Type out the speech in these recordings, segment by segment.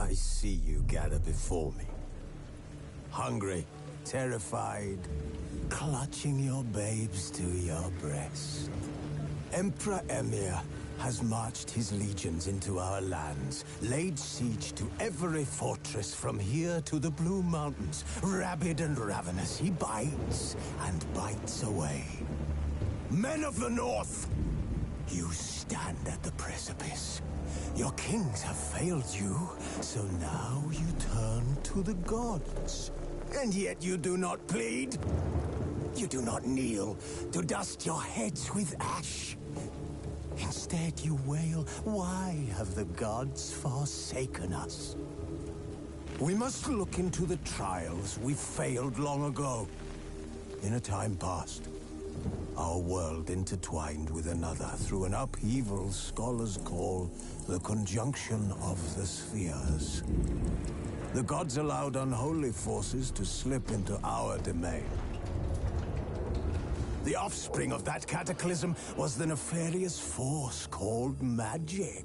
I see you gather before me. Hungry, terrified, clutching your babes to your breast. Emperor Emir has marched his legions into our lands, laid siege to every fortress from here to the Blue Mountains. Rabid and ravenous, he bites and bites away. Men of the North, you stand at the precipice. Your kings have failed you, so now you turn to the gods. And yet you do not plead. You do not kneel to dust your heads with ash. Instead you wail, why have the gods forsaken us? We must look into the trials we failed long ago. In a time past, our world intertwined with another through an upheaval scholars call the conjunction of the spheres. The gods allowed unholy forces to slip into our domain. The offspring of that cataclysm was the nefarious force called magic.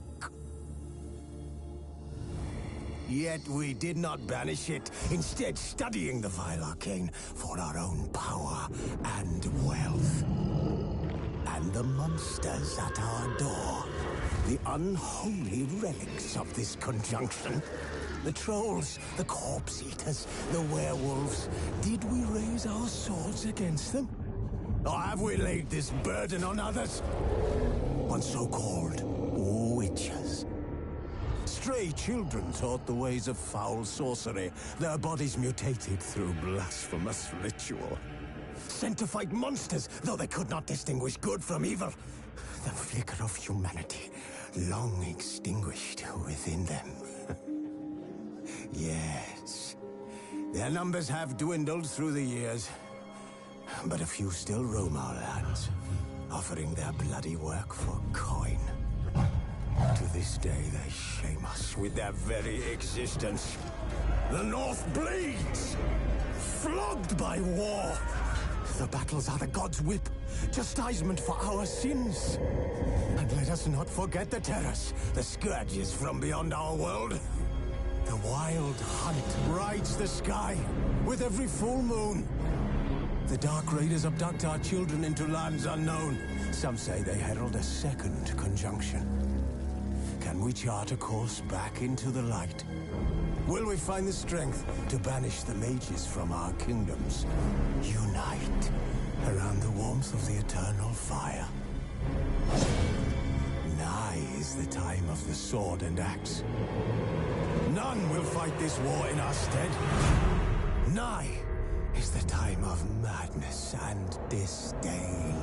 Yet we did not banish it, instead studying the vile arcane for our own power and wealth. And the monsters at our door, the unholy relics of this conjunction. The trolls, the corpse-eaters, the werewolves. Did we raise our swords against them? Or have we laid this burden on others? On so-called witches. Stray children taught the ways of foul sorcery, their bodies mutated through blasphemous ritual. Sent to fight monsters, though they could not distinguish good from evil. The flicker of humanity, long extinguished within them. Yes, their numbers have dwindled through the years, but a few still roam our lands, offering their bloody work for coin. To this day, they shame us with their very existence. The North bleeds, flogged by war. The battles are the gods' whip, chastisement for our sins. And let us not forget the terrors, the scourges from beyond our world. The wild hunt rides the sky with every full moon. The Dark Raiders abduct our children into lands unknown. Some say they herald a second conjunction. Can we chart a course back into the light? Will we find the strength to banish the mages from our kingdoms? Unite around the warmth of the eternal fire. Nigh is the time of the sword and axe. None will fight this war in our stead. Nigh is the time of madness and disdain.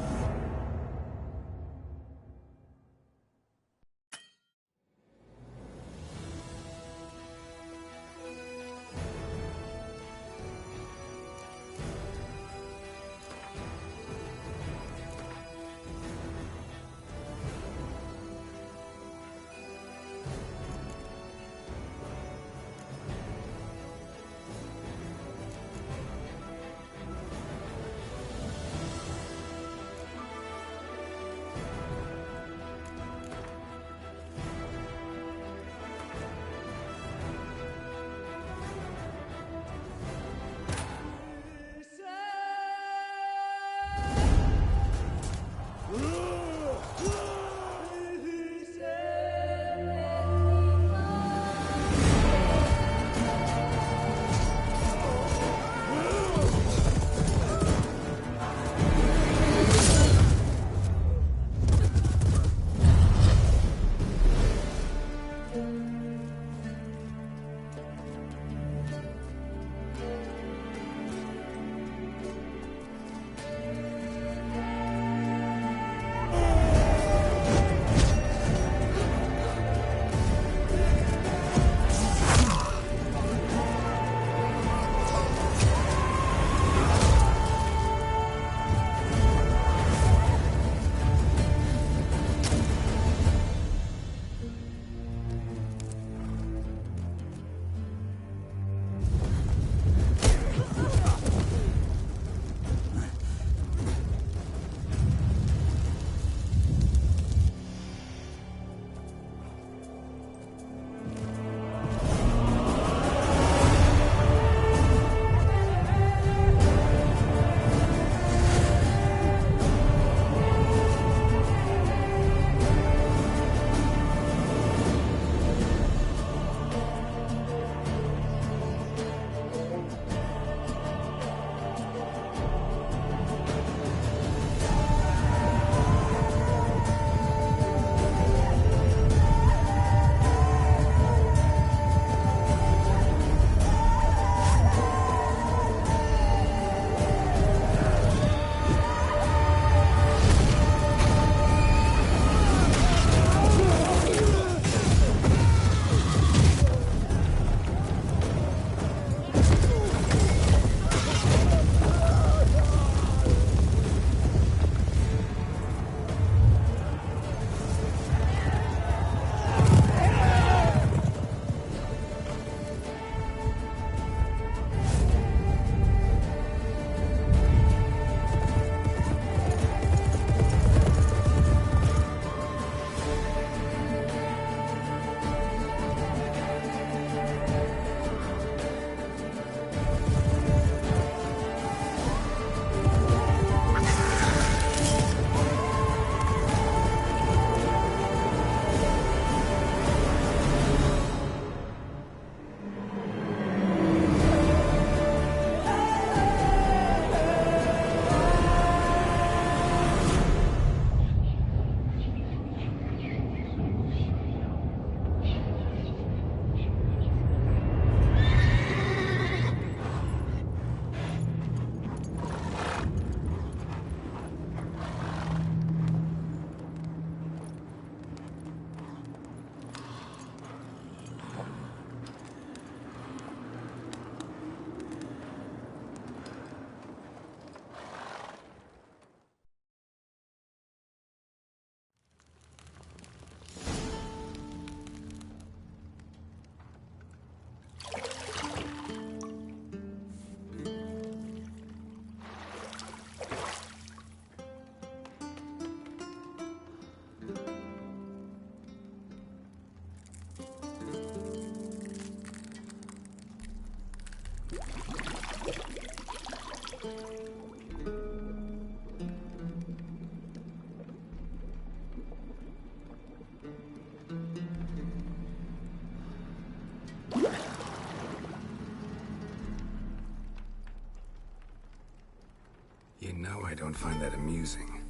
know I don't find that amusing.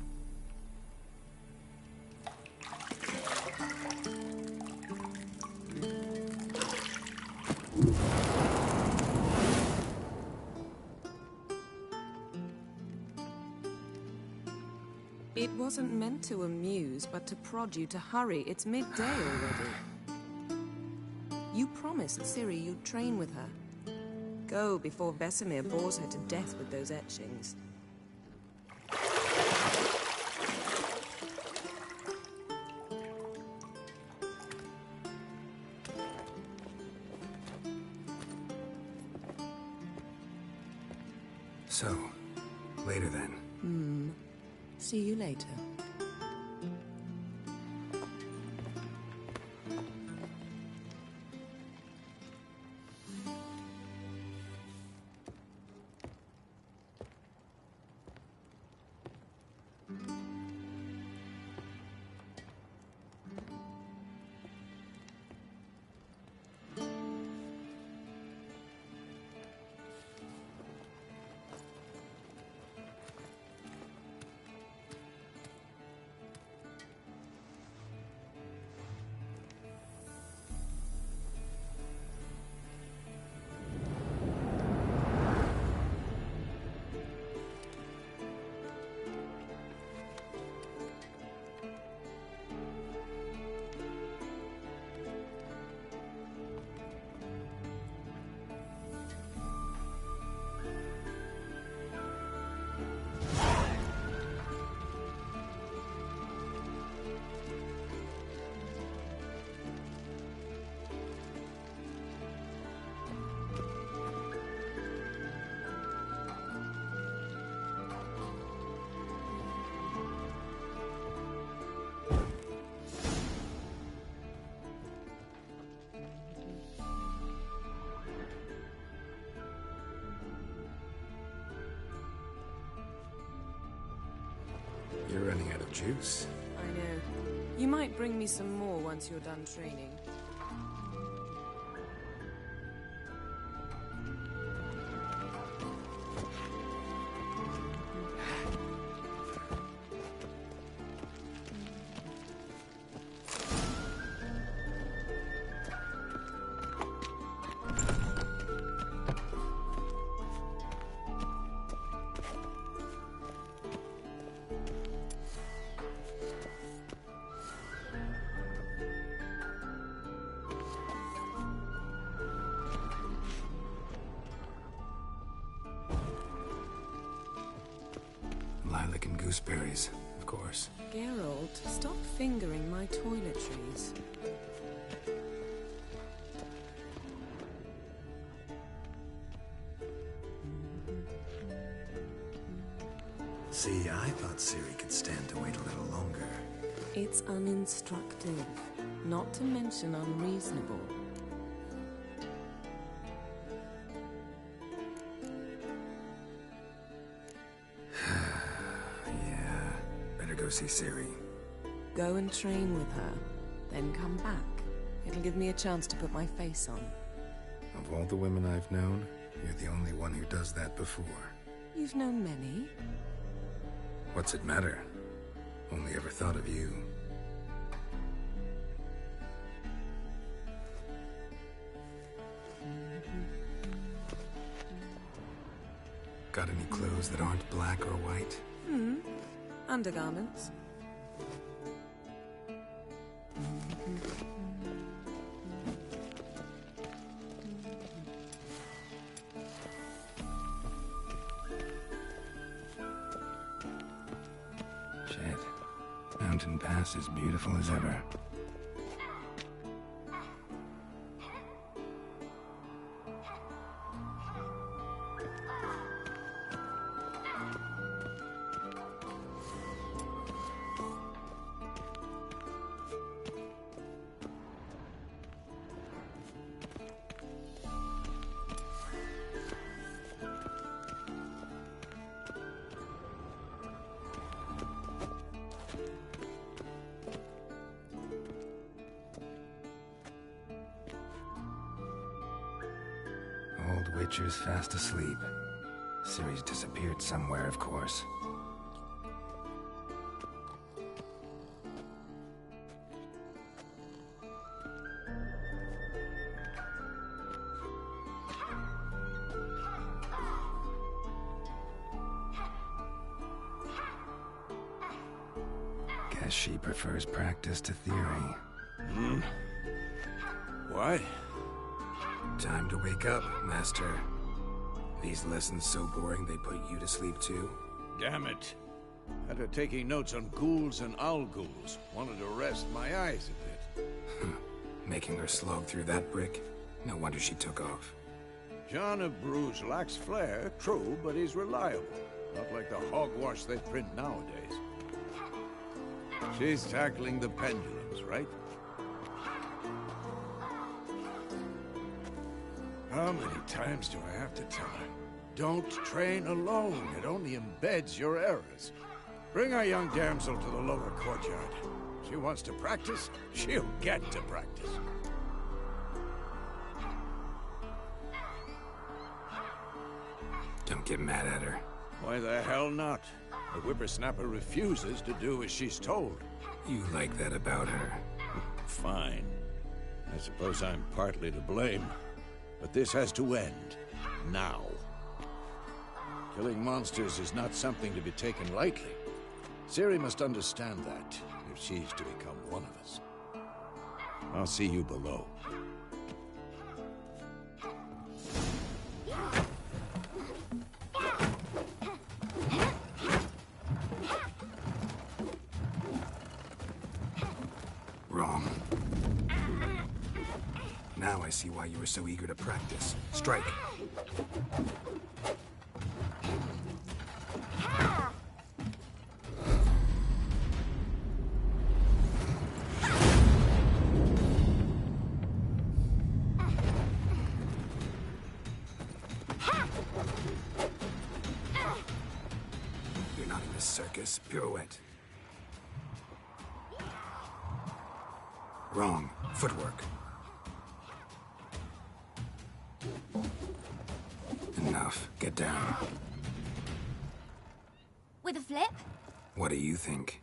It wasn't meant to amuse, but to prod you to hurry. It's midday already. You promised Ciri you'd train with her. Go before Vesemir bores her to death with those etchings. So, later then. See you later. You're running out of juice. I know. You might bring me some more once you're done training. Lilac and gooseberries, of course. Geralt, stop fingering my toiletries. See, I thought Ciri could stand to wait a little longer. It's uninstructive, not to mention unreasonable. Yeah, better go see Ciri. Go and train with her, then come back. It'll give me a chance to put my face on. Of all the women I've known, you're the only one who does that before. You've known many. What's it matter? Only ever thought of you. Got any clothes that aren't black or white? Undergarments. Shit. Mountain Pass is beautiful as ever. Old Witcher's fast asleep. Ciri's disappeared somewhere, of course. Guess she prefers practice to theory. What? Time to wake up, Master. These lessons so boring they put you to sleep too? Damn it. After taking notes on ghouls and owl ghouls, wanted to rest my eyes a bit. Making her slog through that brick? No wonder she took off. John of Bruges lacks flair, true, but he's reliable. Not like the hogwash they print nowadays. She's tackling the pendulums, right? How many times do I have to tell her? Don't train alone. It only embeds your errors. Bring our young damsel to the lower courtyard. She wants to practice, she'll get to practice. Don't get mad at her. Why the hell not? The whippersnapper refuses to do as she's told. You like that about her. Fine. I suppose I'm partly to blame. But this has to end. Now. Killing monsters is not something to be taken lightly. Ciri must understand that, if she's to become one of us. I'll see you below. Wrong. Now I see why you were so eager to practice. Strike. You're not in this circus. Pirouette. Wrong. Footwork. Enough. Get down. With a flip? What do you think?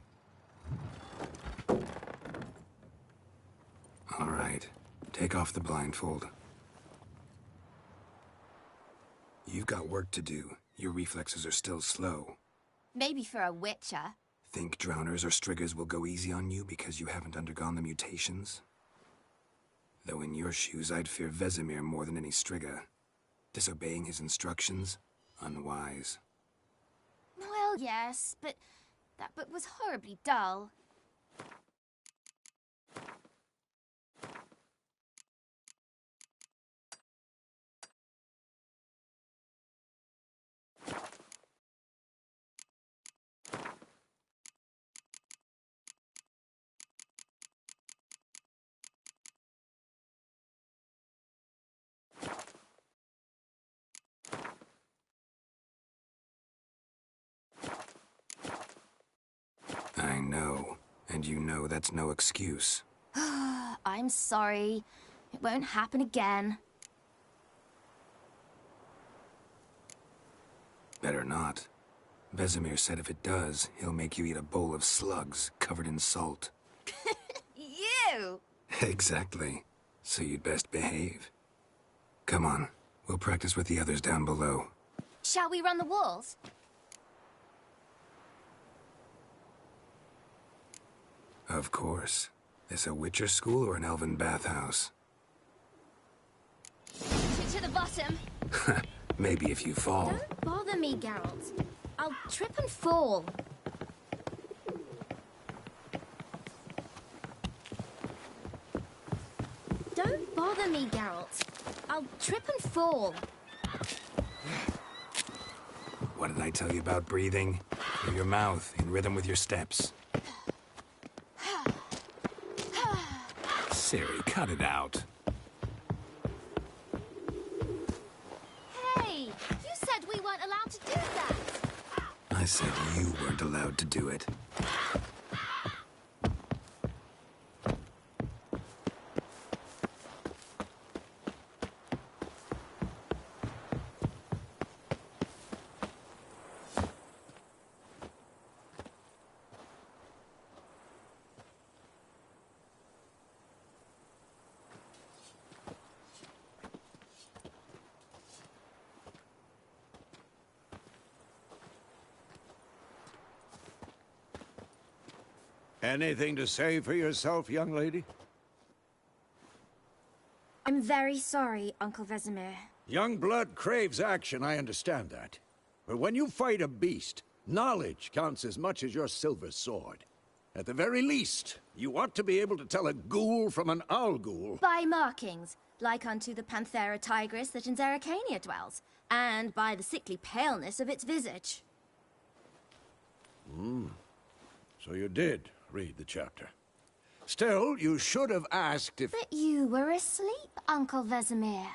All right. Take off the blindfold. You've got work to do. Your reflexes are still slow. Maybe for a witcher. Think drowners or striggers will go easy on you because you haven't undergone the mutations? Though in your shoes, I'd fear Vesemir more than any strigger. Disobeying his instructions? Unwise. Well, yes, but that book was horribly dull. I know. And you know that's no excuse. I'm sorry. It won't happen again. Better not. Vesemir said if it does, he'll make you eat a bowl of slugs covered in salt. You! Exactly. So you'd best behave. Come on. We'll practice with the others down below. Shall we run the walls? Of course. This a Witcher school or an elven bathhouse? To the bottom. Maybe if you fall. Don't bother me, Geralt. I'll trip and fall. Don't bother me, Geralt. I'll trip and fall. What did I tell you about breathing? Through your mouth, in rhythm with your steps. Ciri, cut it out. Hey! You said we weren't allowed to do that! I said you weren't allowed to do it. Anything to say for yourself, young lady? I'm very sorry, Uncle Vesemir. Young blood craves action, I understand that. But when you fight a beast, knowledge counts as much as your silver sword. At the very least, you ought to be able to tell a ghoul from an owl ghoul. By markings, like unto the Panthera tigris that in Zerrikania dwells, and by the sickly paleness of its visage. So you did read the chapter. Still, you should have asked if... But you were asleep, Uncle Vesemir.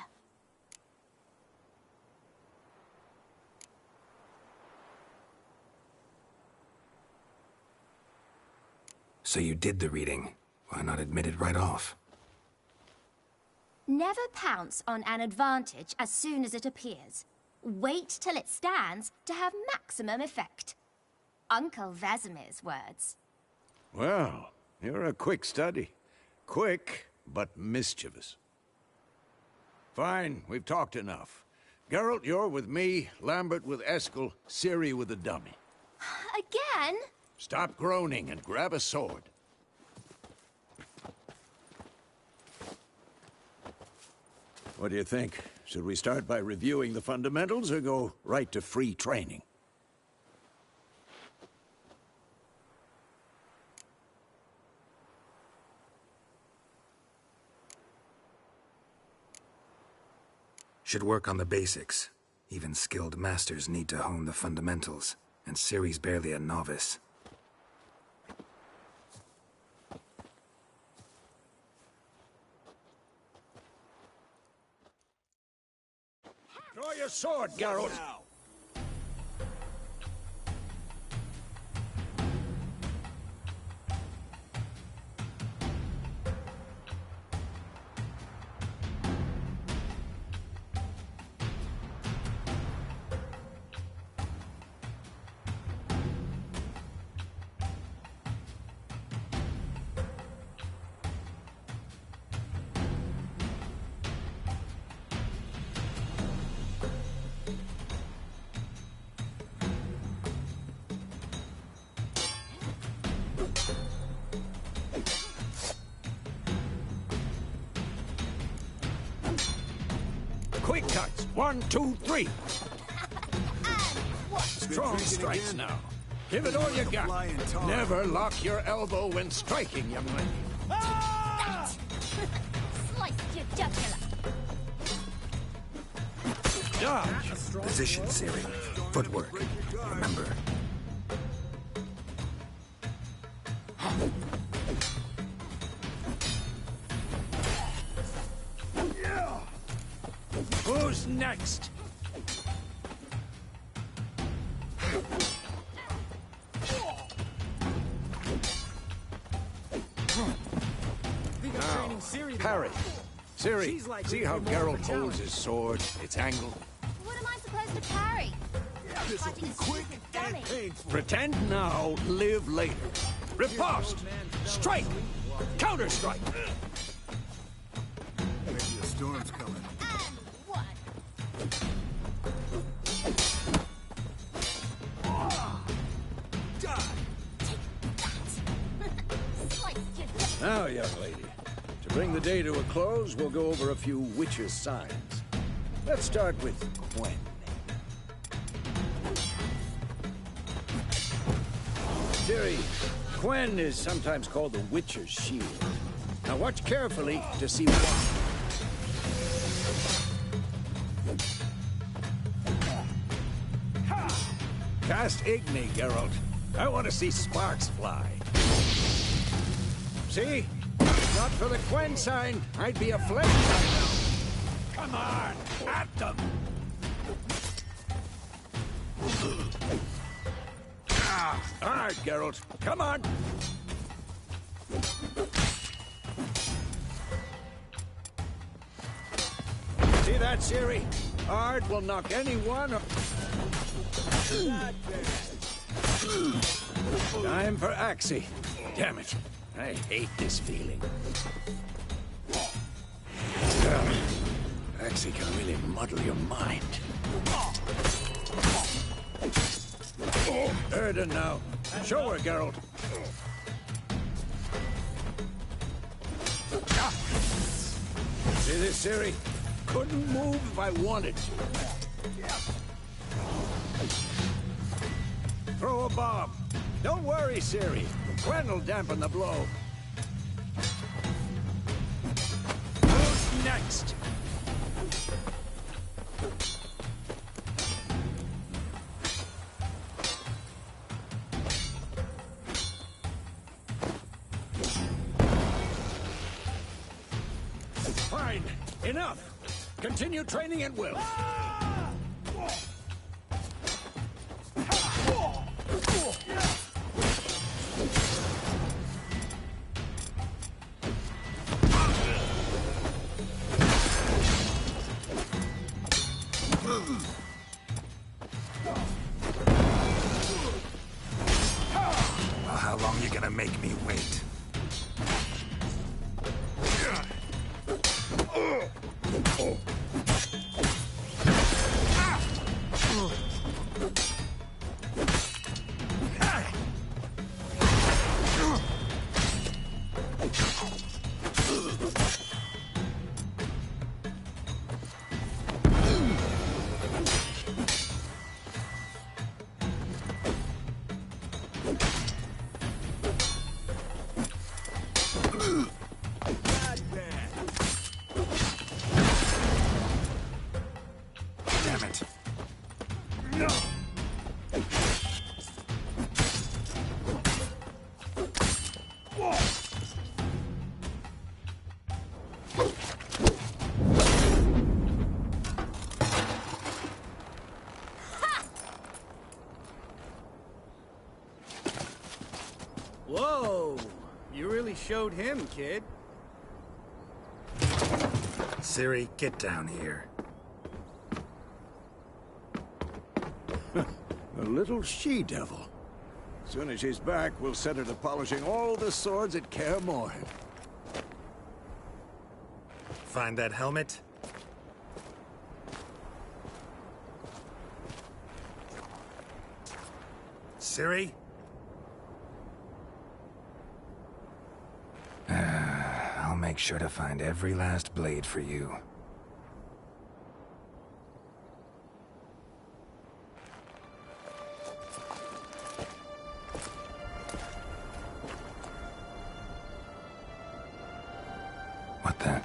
So you did the reading. Why not admit it right off? Never pounce on an advantage as soon as it appears. Wait till it stands to have maximum effect. Uncle Vesemir's words. Well, you're a quick study. Quick, but mischievous. Fine, we've talked enough. Geralt, you're with me, Lambert with Eskel, Ciri with the dummy. Again? Stop groaning and grab a sword. What do you think? Should we start by reviewing the fundamentals or go right to free training? Should work on the basics. Even skilled masters need to hone the fundamentals, and Ciri's barely a novice. Draw your sword, Geralt! Quick cuts. 1, 2, 3. Strong strikes now. Give it all you got. Never lock your elbow when striking, young lady. Slice your jugular. Dodge. Position, Ciri. Footwork. Remember. Who's next? Now, parry. Ciri, see how Geralt holds his sword, its angle? What am I supposed to parry? Fighting a stupid dummy. Pretend now, live later. Riposte! Strike! Counter-strike! Maybe a storm's coming. And one. Slice your jugular. Now, young lady, to bring the day to a close, we'll go over a few witches' signs. Let's start with Gwen. Ciri, Gwen is sometimes called the Witcher's Shield. Now watch carefully to see why. Cast Igni, Geralt. I want to see sparks fly. See? Not for the Gwen sign, I'd be a flame by now. Come on, at them! All right, Geralt, come on! See that, Ciri? Ard will knock anyone. Time for Axie. Damn it. I hate this feeling. Axie can really muddle your mind. Erden now. Show her, Geralt. See this, Ciri? Couldn't move if I wanted to. Throw a bomb. Don't worry, Ciri. Gwen will dampen the blow. Who's next? Fine. Enough. Continue training at will. Well, how long you gonna make me wait? Damn it. Whoa! You really showed him, kid. Ciri, get down here. A little she-devil. Soon as she's back, we'll set her to polishing all the swords at Kaer Morhen. Find that helmet? Ciri? I'll make sure to find every last blade for you. What the?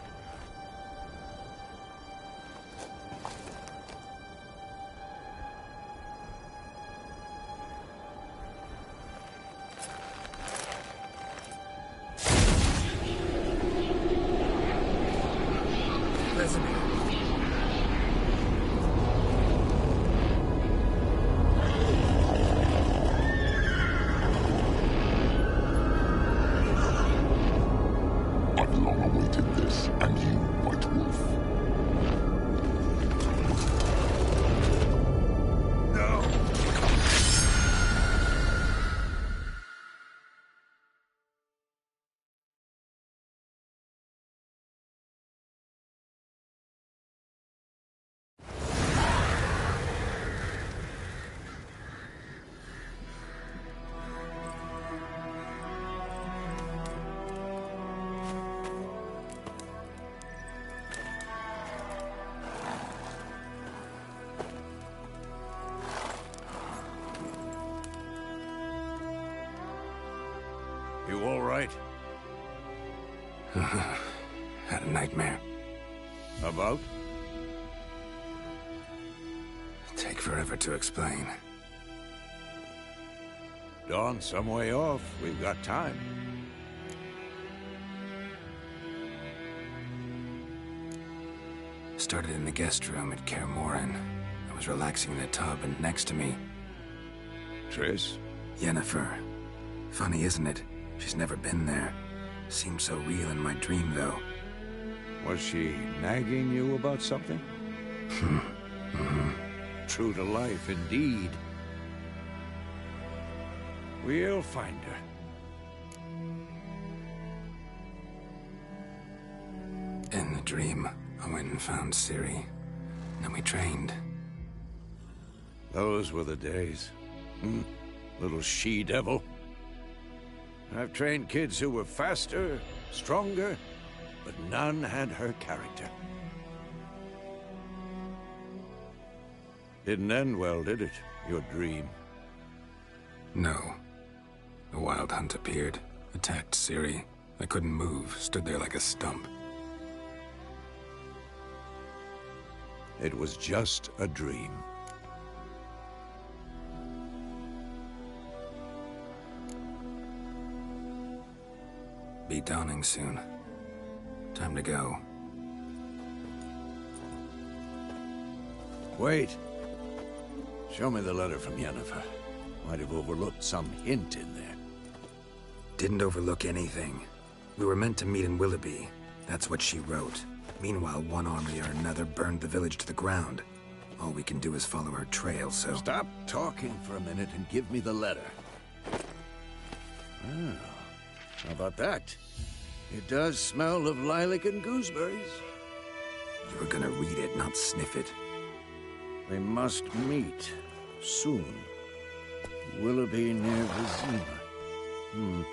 I've long awaited this, and you, White Wolf. No! You all right? Had a nightmare. About? Take forever to explain. Dawn's some way off. We've got time. Started in the guest room at Kaer Morhen. I was relaxing in a tub, and next to me, Triss? Yennefer. Funny, isn't it? She's never been there. Seemed so real in my dream, though. Was she nagging you about something? True to life, indeed. We'll find her. In the dream, I went and found Ciri. Then we trained. Those were the days. Little she-devil. I've trained kids who were faster, stronger, but none had her character. Didn't end well, did it? Your dream? No. The Wild Hunt appeared, attacked Ciri. I couldn't move, stood there like a stump. It was just a dream. Be dawning soon. Time to go. Wait. Show me the letter from Yennefer. Might have overlooked some hint in there. Didn't overlook anything. We were meant to meet in Willoughby. That's what she wrote. Meanwhile, one army or another burned the village to the ground. All we can do is follow her trail, so... Stop talking for a minute and give me the letter. Oh, how about that? It does smell of lilac and gooseberries. You were gonna read it, not sniff it. They must meet. Soon. Willoughby near Vizima.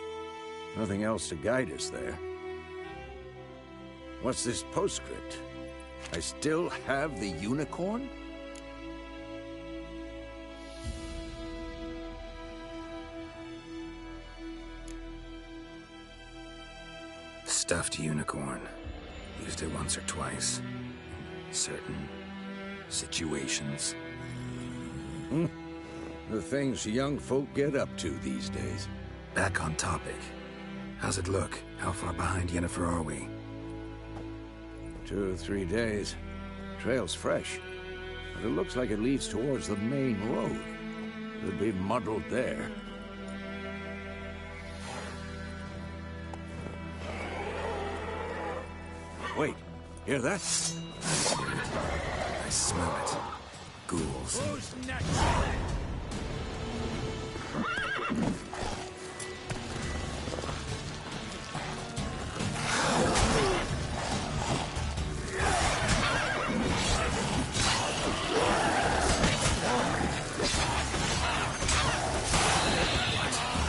Nothing else to guide us there. What's this postscript? I still have the unicorn? Stuffed unicorn. Used it once or twice. In certain situations. The things young folk get up to these days. Back on topic. How's it look? How far behind Yennefer are we? 2 or 3 days. Trail's fresh. But it looks like it leads towards the main road. Could be muddled there. Wait, hear that? I smell it. Ghouls. Who's next?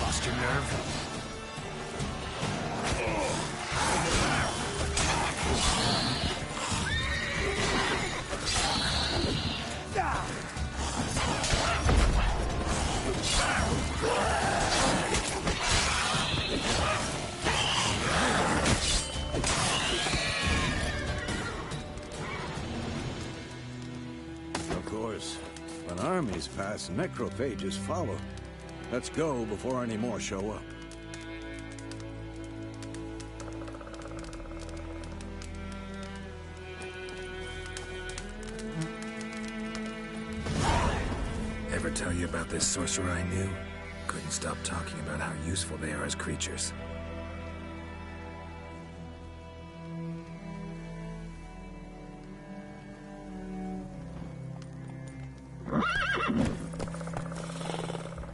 Lost your nerve? Of course, when armies pass, necrophages follow. Let's go before any more show up. Ever tell you about this sorcerer I knew? Couldn't stop talking about how useful they are as creatures.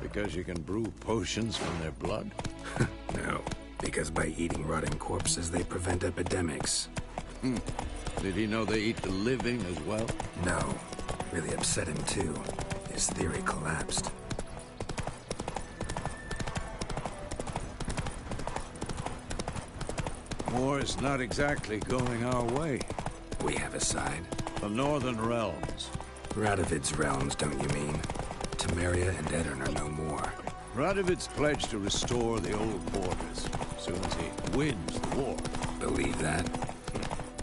Because you can brew potions from their blood? No, because by eating rotting corpses, they prevent epidemics. Did he know they eat the living as well? No, really upset him too. His theory collapsed. War is not exactly going our way. We have a side. The Northern Realms. Radovid's realms, don't you mean? Temeria and Edirn are no more. Radovid's pledged to restore the old borders as soon as he wins the war. Believe that?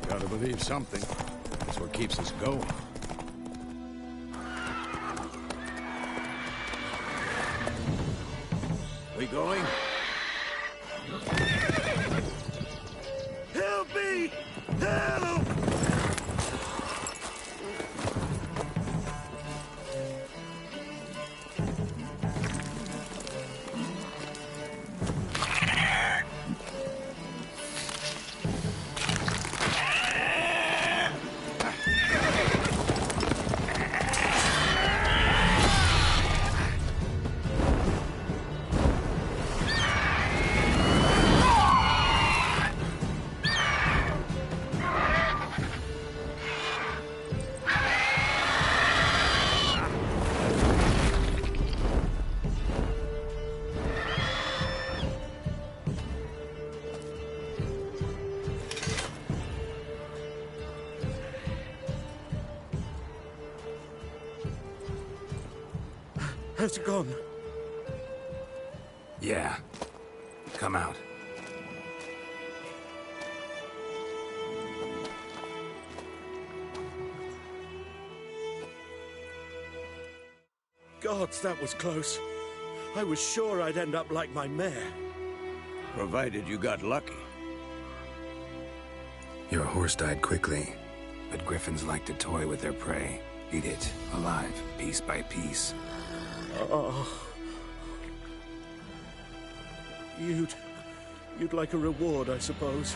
Gotta believe something. That's what keeps us going. We going? Help me! Help! How's it gone? Yeah. Come out. Gods, that was close. I was sure I'd end up like my mare. Provided you got lucky. Your horse died quickly, but griffins like to toy with their prey. Eat it, alive, piece by piece. Oh. You'd like a reward, I suppose.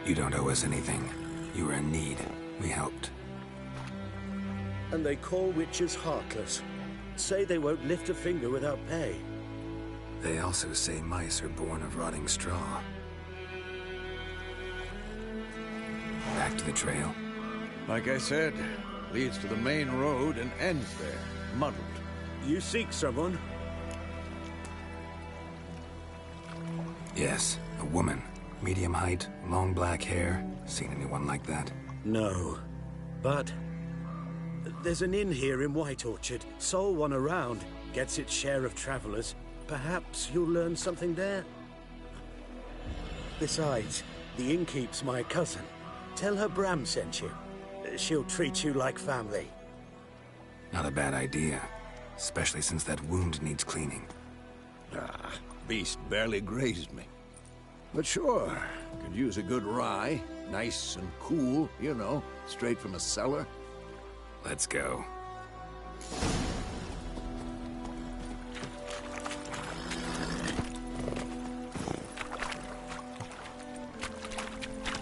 You don't owe us anything. You were in need. We helped. And they call witches heartless. Say they won't lift a finger without pay. They also say mice are born of rotting straw. Back to the trail. Like I said, leads to the main road and ends there, muddled. You seek someone? Yes, a woman. Medium height, long black hair. Seen anyone like that? No. But there's an inn here in White Orchard. Sole one around. Gets its share of travelers. Perhaps you'll learn something there? Besides, the innkeep's my cousin. Tell her Bram sent you. She'll treat you like family. Not a bad idea. Especially since that wound needs cleaning. Ah, beast barely grazed me. But sure, could use a good rye. Nice and cool, you know, straight from a cellar. Let's go.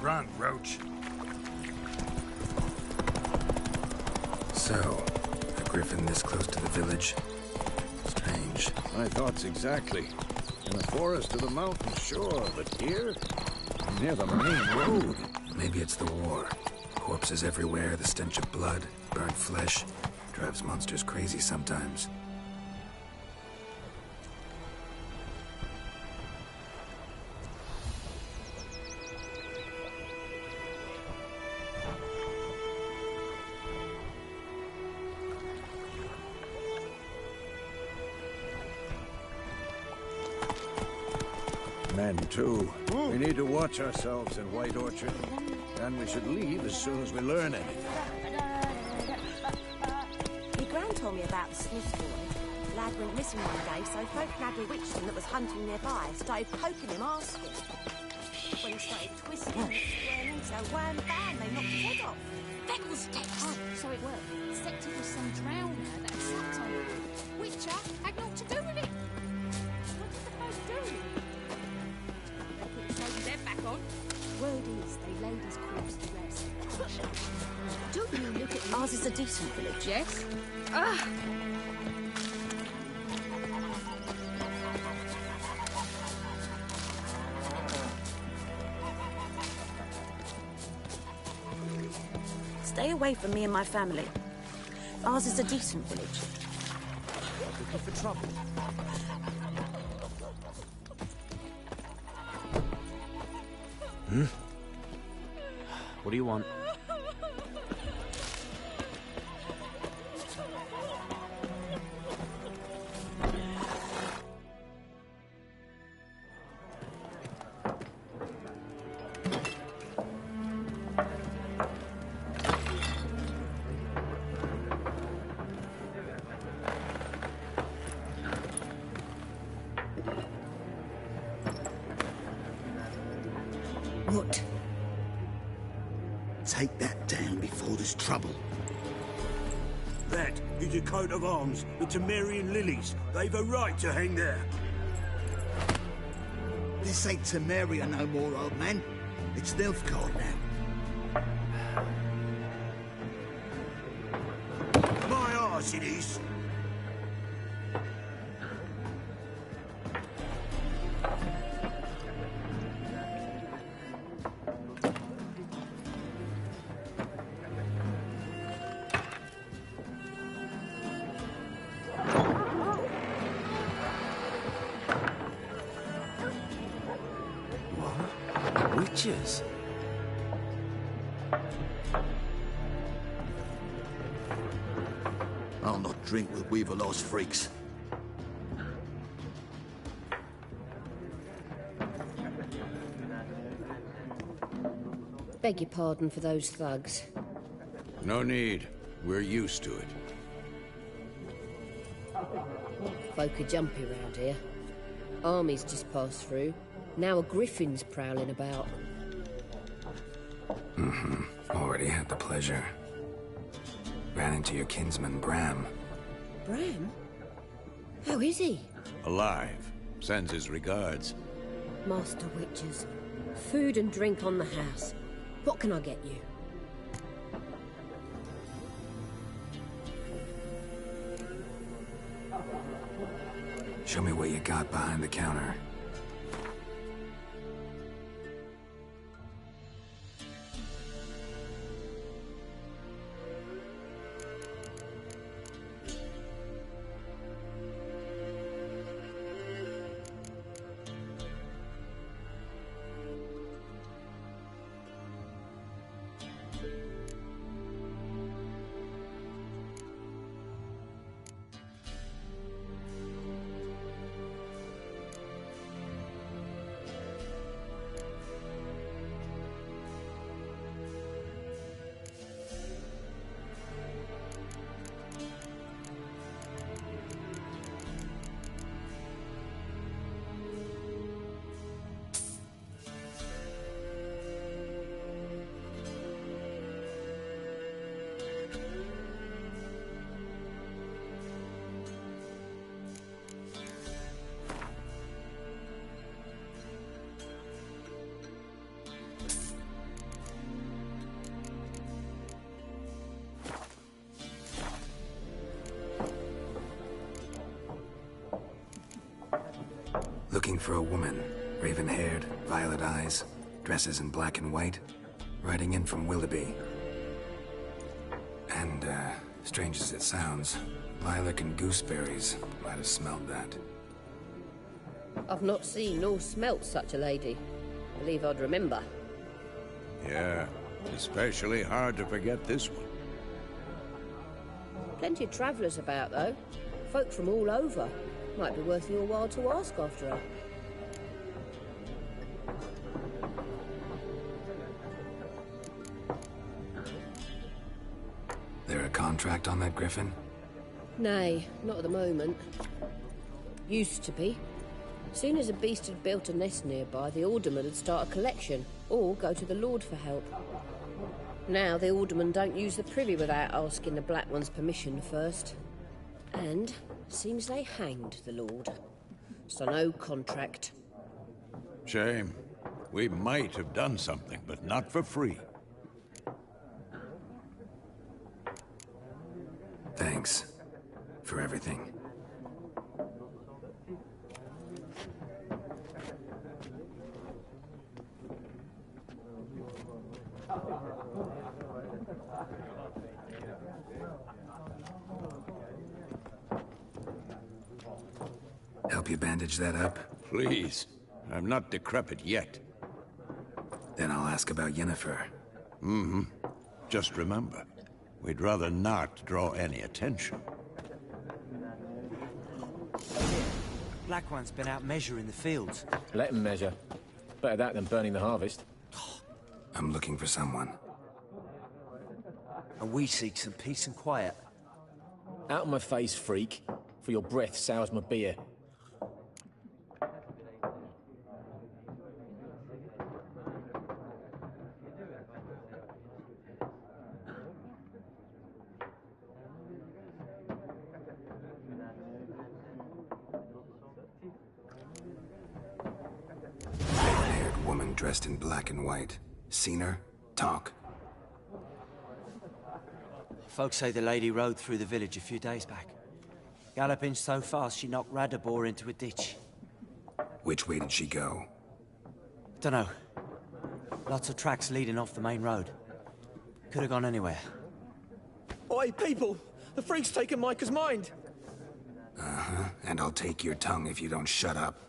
Run, Roach. So, a griffin this close to the village? Strange. My thoughts exactly. In the forest or the mountain, sure, but here? Near the main road. Maybe it's the war. Corpses everywhere, the stench of blood, burnt flesh. Drives monsters crazy sometimes. Men, too. We need to watch ourselves in White Orchard. And we should leave as soon as we learn anything. Your gran told me about the Smith boy. Lad went missing one day, so folk Natalie Witchton that was hunting nearby started poking him, asking. When he started twisting and squirming, so wham bam, they knocked his head off. Fiddlesticks! Oh, so it worked. Except it was some drowner that sat on it. Witcher had naught to do with it. What did the folk do? They put his shoulders head back on. Word is, they laid his corpse to rest. Don't you look at Ours is a decent village. Yes? Ah! Stay away from me and my family. Ours is a decent village. Looking for trouble? What do you want? What? Take that down before there's trouble. That is a coat of arms, the Temerian lilies. They've a right to hang there. This ain't Temeria no more, old man. It's Nilfgaard now. My arse it is. I'll not drink with Weaver-lost freaks. Beg your pardon for those thugs. No need. We're used to it. Folk are jumpy round here. Armies just passed through. Now a griffin's prowling about. Already had the pleasure. Ran into your kinsman, Bram. Bram? How is he? Alive. Sends his regards. Master Witches. Food and drink on the house. What can I get you? Show me what you got behind the counter. Looking for a woman. Raven-haired, violet eyes, dresses in black and white. Riding in from Willoughby. And, strange as it sounds, lilac and gooseberries might have smelled that. I've not seen nor smelt such a lady. Believe I'd remember. Yeah, especially hard to forget this one. Plenty of travellers about, though. Folk from all over. Might be worth your while to ask after her. There a contract on that griffin? Nay, not at the moment. Used to be. Soon as a beast had built a nest nearby, the alderman would start a collection, or go to the Lord for help. Now the aldermen don't use the privy without asking the Black One's permission first. And seems they hanged the Lord. So no contract. Shame. We might have done something, but not for free. Thanks for everything. Help you bandage that up? Please. I'm not decrepit yet. Then I'll ask about Yennefer. Just remember, we'd rather not draw any attention. Black One's been out measuring the fields. Let him measure. Better that than burning the harvest. I'm looking for someone. And we seek some peace and quiet. Out of my face, freak. For your breath sours my beer. Red-haired woman dressed in black and white. Seen her? Talk. Folks say the lady rode through the village a few days back. Galloping so fast she knocked Radabor into a ditch. Which way did she go? Dunno. Lots of tracks leading off the main road. Could have gone anywhere. Oi, people! The freak's taken Micah's mind! Uh-huh. And I'll take your tongue if you don't shut up.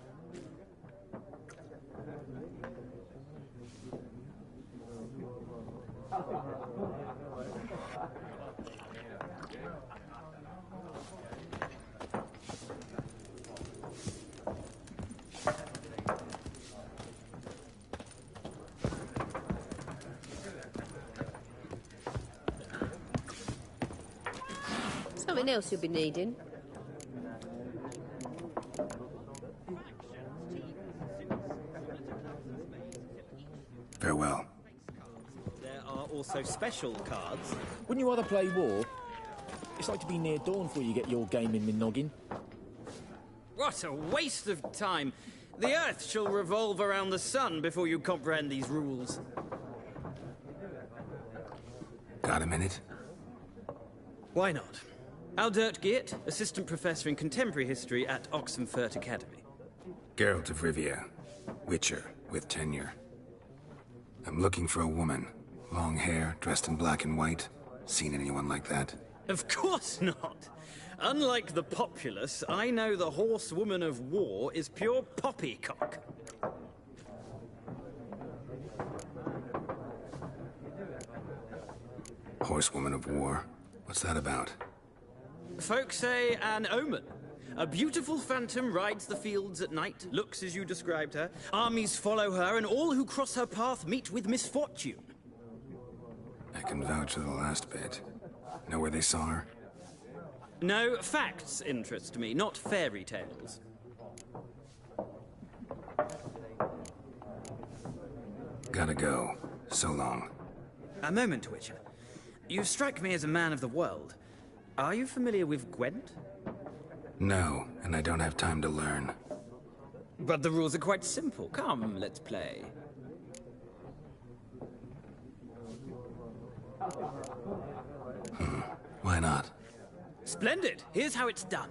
Something else you'll be needing. Farewell. There are also special cards. Wouldn't you rather play war? It's like to be near dawn before you get your game in the noggin. What a waste of time! The Earth shall revolve around the sun before you comprehend these rules. Got a minute? Why not? Aldert Geert, Assistant Professor in Contemporary History at Oxenfurt Academy. Geralt of Rivia, Witcher, with tenure. I'm looking for a woman. Long hair, dressed in black and white. Seen anyone like that? Of course not! Unlike the populace, I know the horsewoman of war is pure poppycock. Horsewoman of war? What's that about? Folks say an omen. A beautiful phantom rides the fields at night, looks as you described her. Armies follow her, and all who cross her path meet with misfortune. I can vouch for the last bit. Know where they saw her? No, facts interest me, not fairy tales. Gotta go. So long. A moment, Witcher. You strike me as a man of the world. Are you familiar with Gwent? No, and I don't have time to learn. But the rules are quite simple. Come, let's play. Why not? Splendid! Here's how it's done.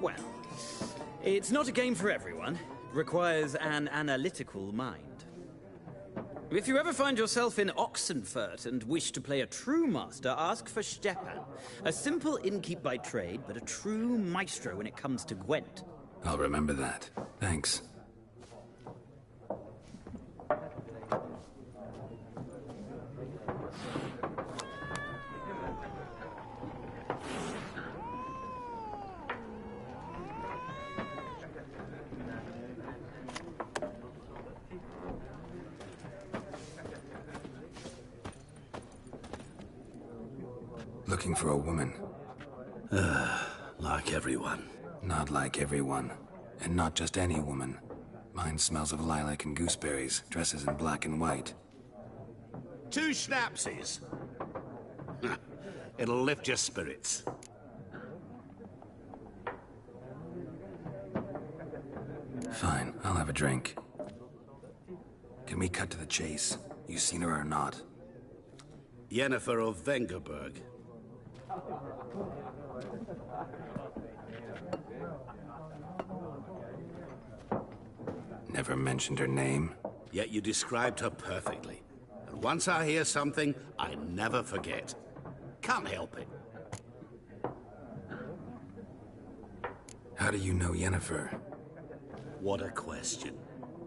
Well, it's not a game for everyone. Requires an analytical mind. If you ever find yourself in Oxenfurt and wish to play a true master, ask for Stepan. A simple innkeep by trade, but a true maestro when it comes to Gwent. I'll remember that. Thanks. Looking for a woman. Like everyone. Not like everyone. And not just any woman. Mine smells of lilac and gooseberries, dresses in black and white. 2 schnapsies. It'll lift your spirits. Fine, I'll have a drink. Can we cut to the chase? You seen her or not? Yennefer of Vengerberg. Never mentioned her name. Yet you described her perfectly. And once I hear something, I never forget. Can't help it. How do you know Yennefer? What a question.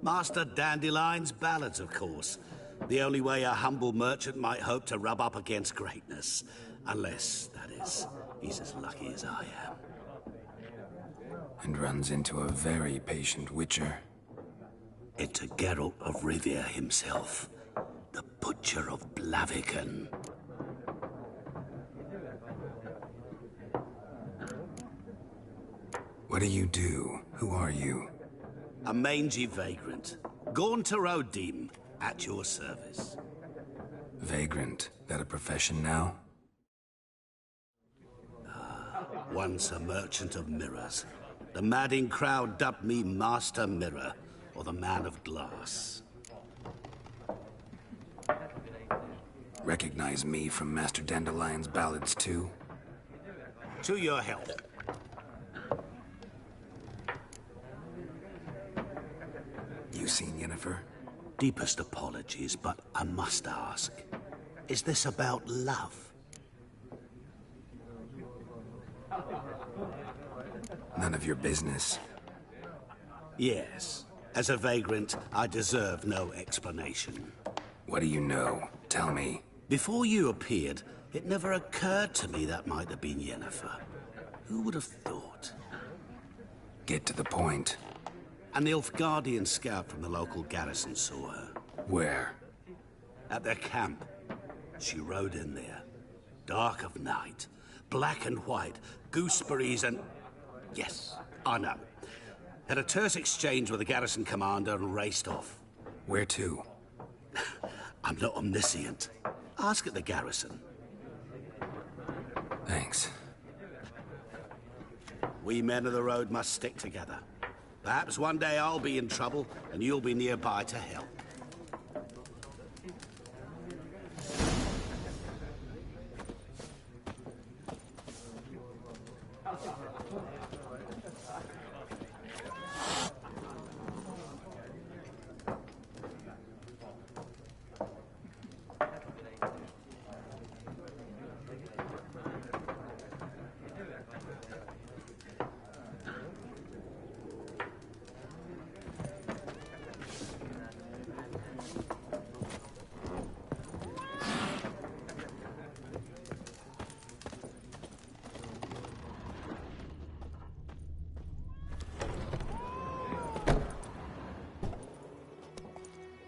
Master Dandelion's ballads, of course. The only way a humble merchant might hope to rub up against greatness. Unless, that is, he's as lucky as I am. And runs into a very patient witcher. Into Geralt of Rivia himself. The Butcher of Blaviken. What do you do? Who are you? A mangy vagrant. Gaunter Odim, at your service. Vagrant. That a profession now? Once a merchant of mirrors. The madding crowd dubbed me Master Mirror, or the Man of Glass. Recognize me from Master Dandelion's ballads too? To your help. You seen Yennefer? Deepest apologies, but I must ask. Is this about love? None of your business. Yes. As a vagrant, I deserve no explanation. What do you know? Tell me. Before you appeared, it never occurred to me that might have been Yennefer. Who would have thought? Get to the point. An Nilfgaardian scout from the local garrison saw her. Where? At their camp. She rode in there. Dark of night. Black and white. Gooseberries and... Yes, I know. Had a terse exchange with the garrison commander and raced off. Where to? I'm not omniscient. Ask at the garrison. Thanks. We men of the road must stick together. Perhaps one day I'll be in trouble and you'll be nearby to help.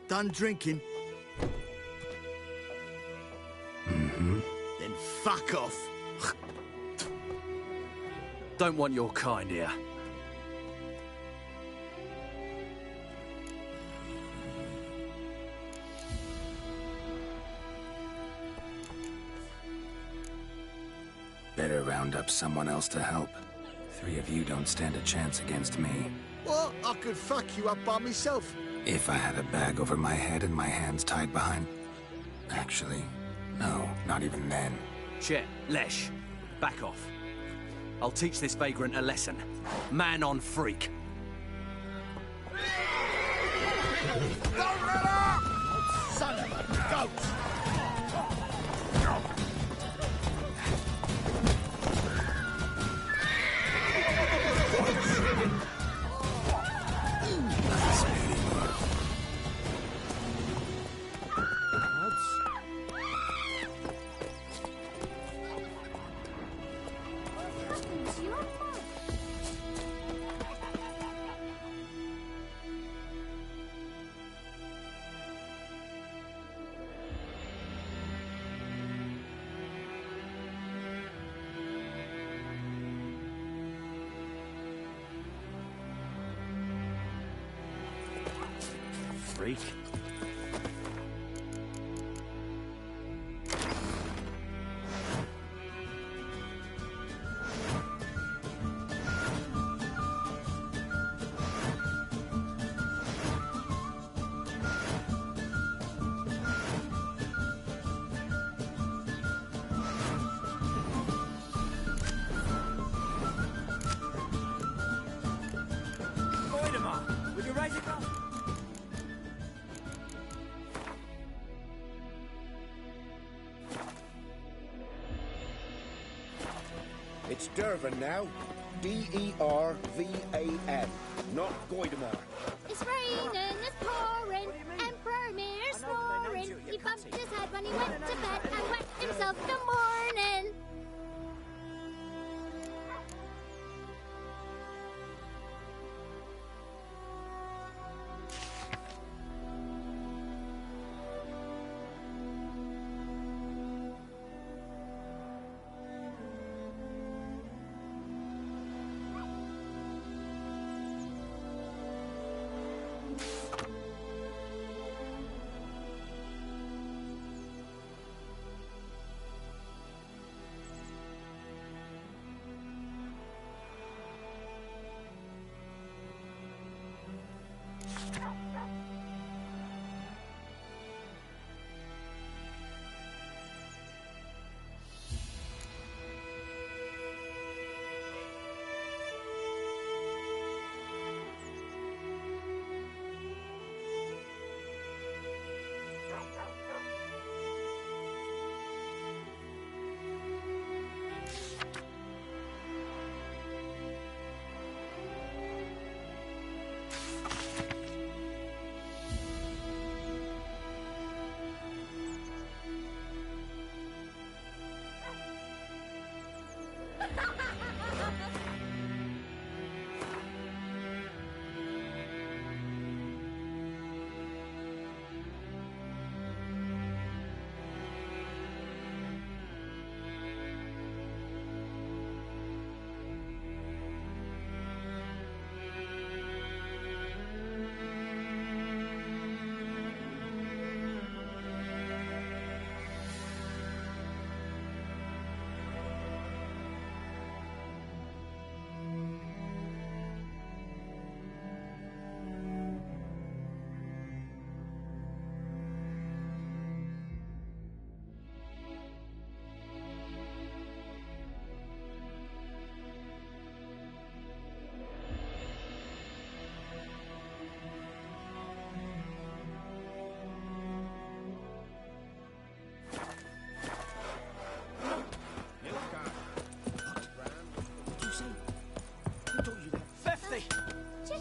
Done drinking? Mm-hmm. Then fuck off. Don't want your kind here. Better round up someone else to help. 3 of you don't stand a chance against me. What? I could fuck you up by myself. If I had a bag over my head and my hands tied behind... Actually, no, not even then. Chet, Lesh, back off. I'll teach this vagrant a lesson. Man on freak. Don't let up! Son of a goat! Freak. Will you raise it up? It's Dervan now. D-E-R-V-A-N, not Goidemar. It's raining, it's pouring, Emperor Mir's snoring. He bumped his head when he went to bed and whacked himself in the morning.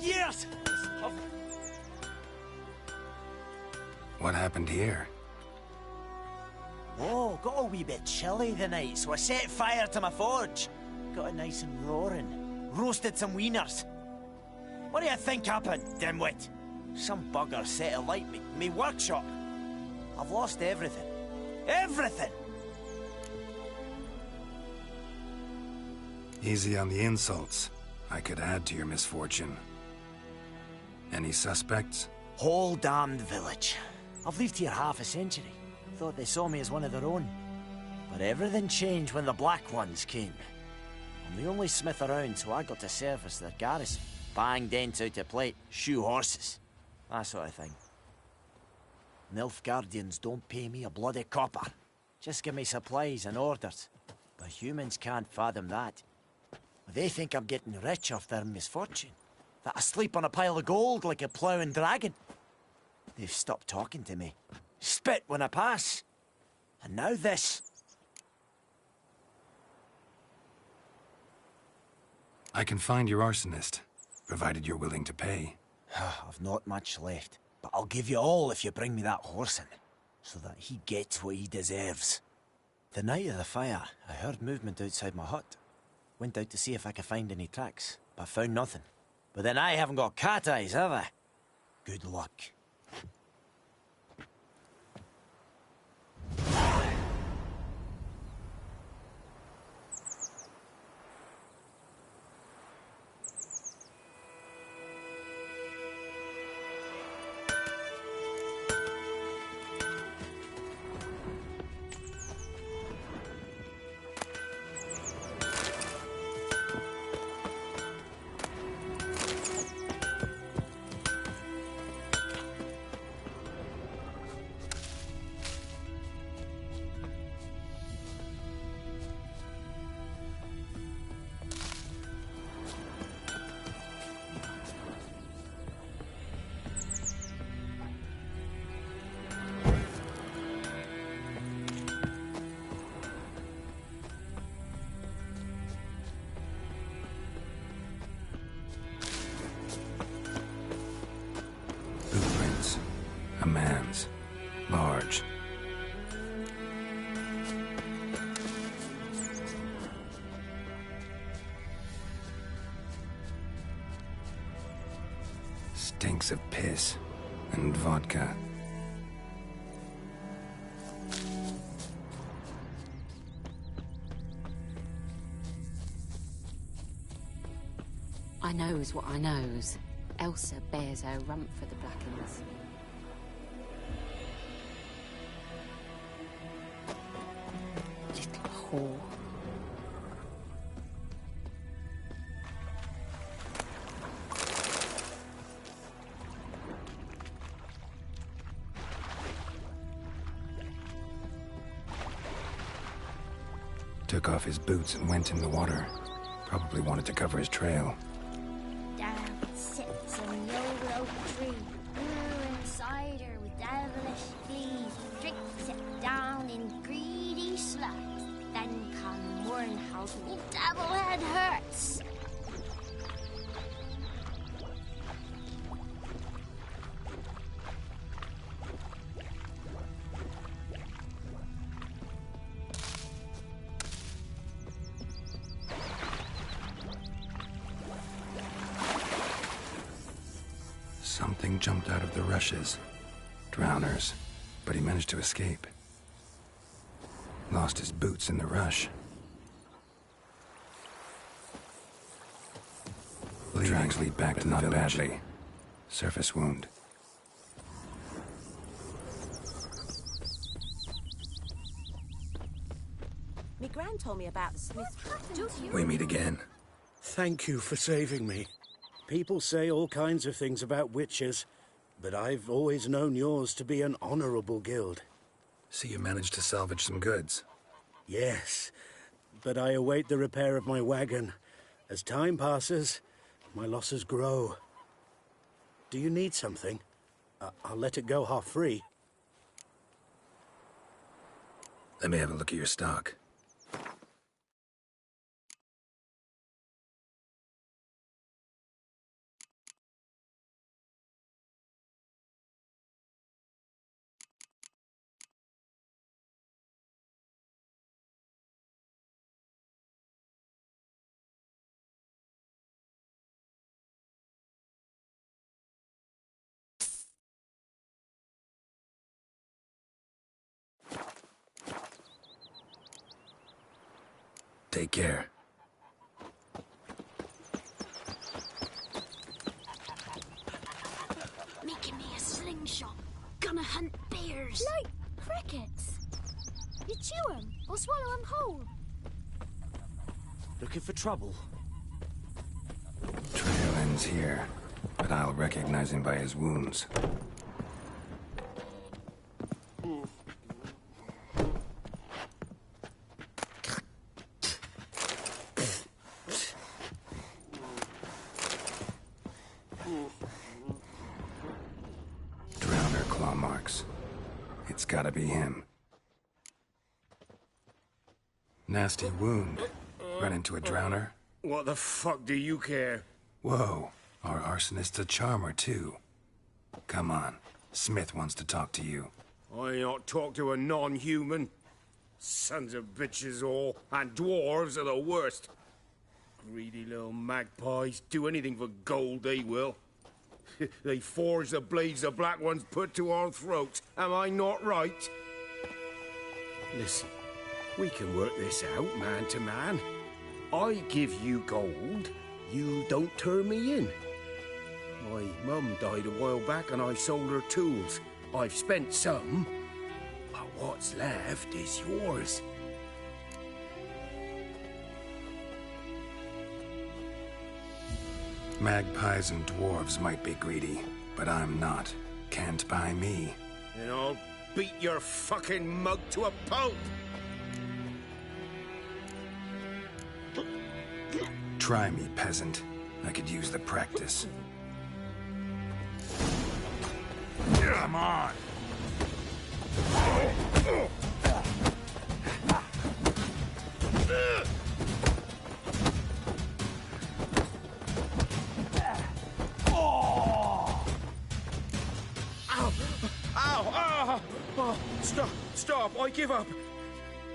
Years! What happened here? Oh, got a wee bit chilly the night, so I set fire to my forge. Got it nice and roaring. Roasted some wieners. What do you think happened, dimwit? Some bugger set alight me workshop. I've lost everything. Everything! Easy on the insults. I could add to your misfortune. Any suspects? Whole damned village. I've lived here half a century. Thought they saw me as one of their own. But everything changed when the Black Ones came. I'm the only smith around, so I got to service their garrison. Bang dents out of plate, shoe horses. That sort of thing. Nilfgaardians don't pay me a bloody copper. Just give me supplies and orders. But humans can't fathom that. They think I'm getting rich off their misfortune. That I sleep on a pile of gold like a ploughing dragon. They've stopped talking to me. Spit when I pass. And now this. I can find your arsonist, provided you're willing to pay. I've not much left, but I'll give you all if you bring me that horse in, so that he gets what he deserves. The night of the fire, I heard movement outside my hut. Went out to see if I could find any tracks, but found nothing. But then I haven't got cat eyes, have I? Good luck. Footprints. A man's. Large. Stinks of piss and vodka. I knows what I knows. Elsa bears her rump for the Blackens. Little whore. Took off his boots and went in the water. Probably wanted to cover his trail. Down sits a noble oak tree, brewing cider with devilish glee. Drinks it down in greedy slugs, then come mourn how me devil head hurts. Something jumped out of the rushes. Drowners. But he managed to escape. Lost his boots in the rush. Tracks lead back to the village. Badly. Surface wound. Me gran told me about the Smith. We meet again. Thank you for saving me. People say all kinds of things about witches, but I've always known yours to be an honorable guild. So you managed to salvage some goods? Yes, but I await the repair of my wagon. As time passes, my losses grow. Do you need something? I'll let it go half-free. Let me have a look at your stock. Take care. Making me a slingshot. Gonna hunt bears. Like crickets. You chew 'em or swallow 'em whole. Looking for trouble? Trail ends here, but I'll recognize him by his wounds. gotta be him. Nasty wound. Run into a drowner? What the fuck do you care? Whoa, our arsonist's a charmer, too. Come on, Smith wants to talk to you. I ain't not talk to a non-human. Sons of bitches all, and dwarves are the worst. Greedy little magpies, do anything for gold, they will. They forge the blades the Black Ones put to our throats. Am I not right? Listen, we can work this out, man to man. I give you gold, you don't turn me in. My mum died a while back and I sold her tools. I've spent some, but what's left is yours. Magpies and dwarves might be greedy, but I'm not. Can't buy me. And I'll beat your fucking mug to a pulp! Try me, peasant. I could use the practice. Come on! Oh, stop, I give up.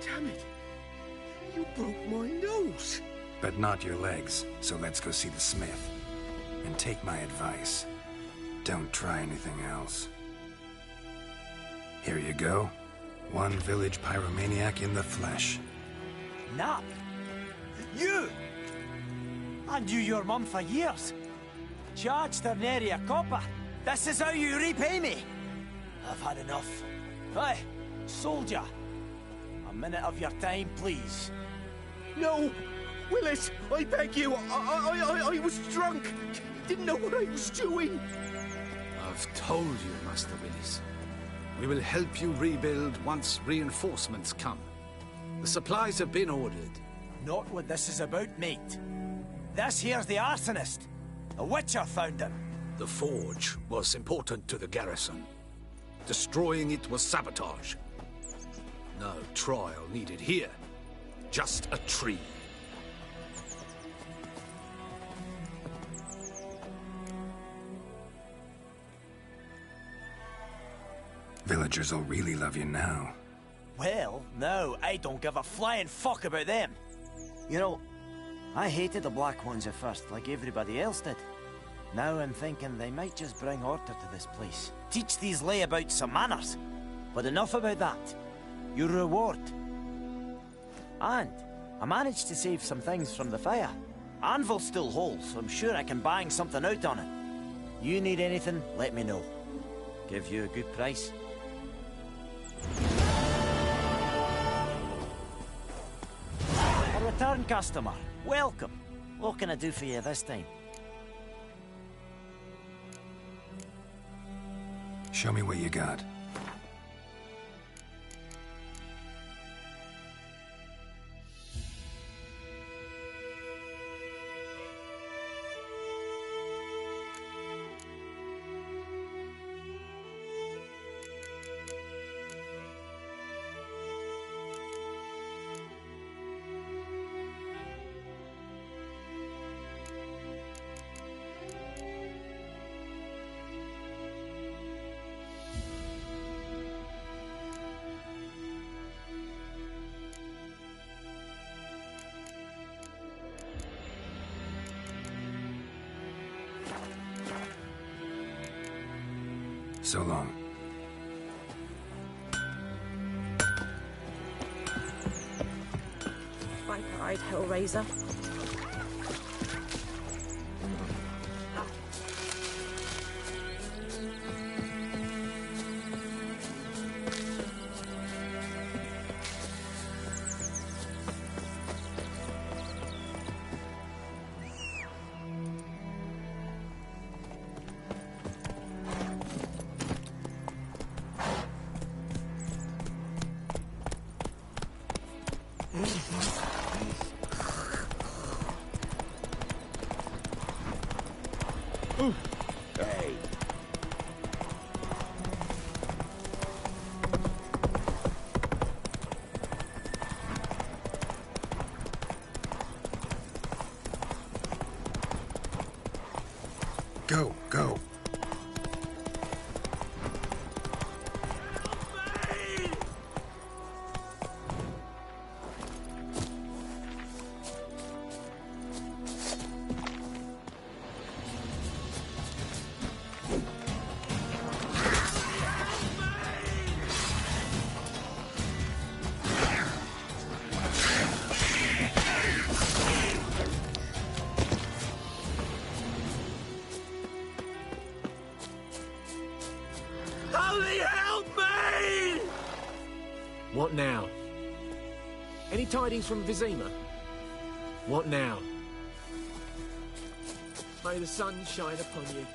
Damn it. You broke my nose. But not your legs, so let's go see the smith. And take my advice. Don't try anything else. Here you go. One village pyromaniac in the flesh. Nap? You? I knew your mum for years. Charged her nary a copper. This is how you repay me. I've had enough. Hey, soldier. A minute of your time, please. No! Willis, I beg you. I was drunk. Didn't know what I was doing. I've told you, Master Willis. We will help you rebuild once reinforcements come. The supplies have been ordered. Not what this is about, mate. This here's the arsonist. The Witcher found him. The forge was important to the garrison. Destroying it was sabotage. No trial needed here. Just a tree. Villagers will really love you now. Well, no, I don't give a flying fuck about them. You know, I hated the Black Ones at first, like everybody else did. Now I'm thinking they might just bring order to this place. Teach these layabouts some manners. But enough about that. Your reward. And I managed to save some things from the fire. Anvil's still whole, so I'm sure I can bang something out on it. You need anything, let me know. Give you a good price. A return customer. Welcome. What can I do for you this time? Show me what you got. So long. Viper-eyed Hellraiser. Hey. Go, go. What now? Any tidings from Vizima? What now? May the sun shine upon you.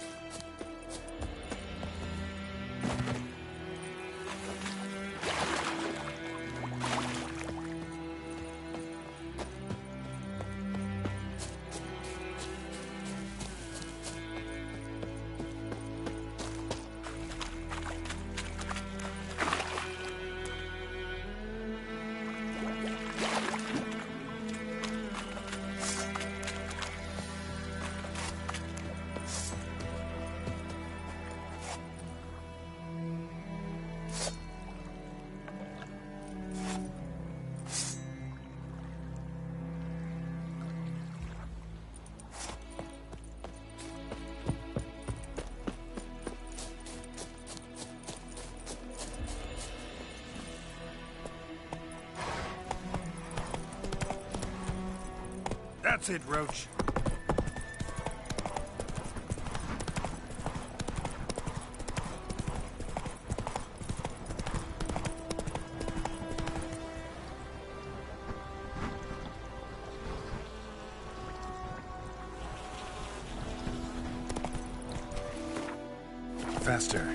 That's it, Roach. Faster.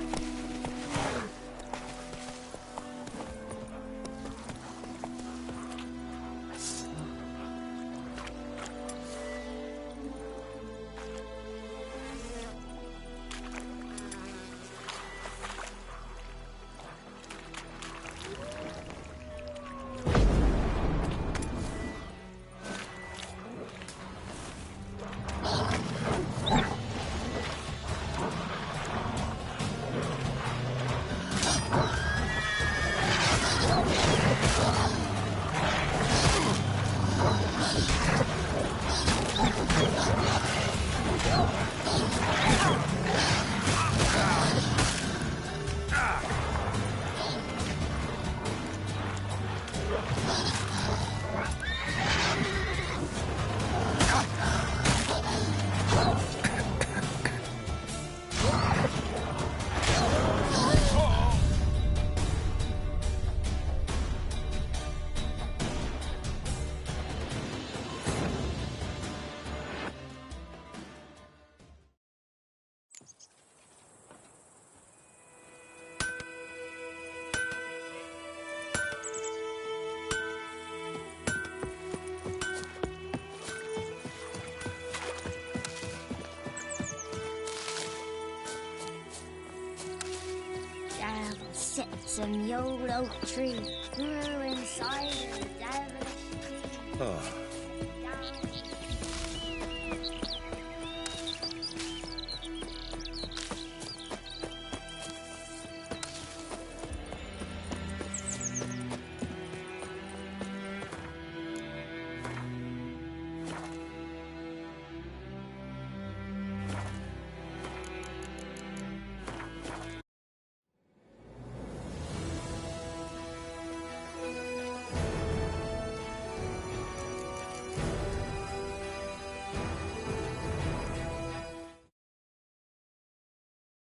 Geralt sits in the old oak tree, grew inside a devilish tree. Oh,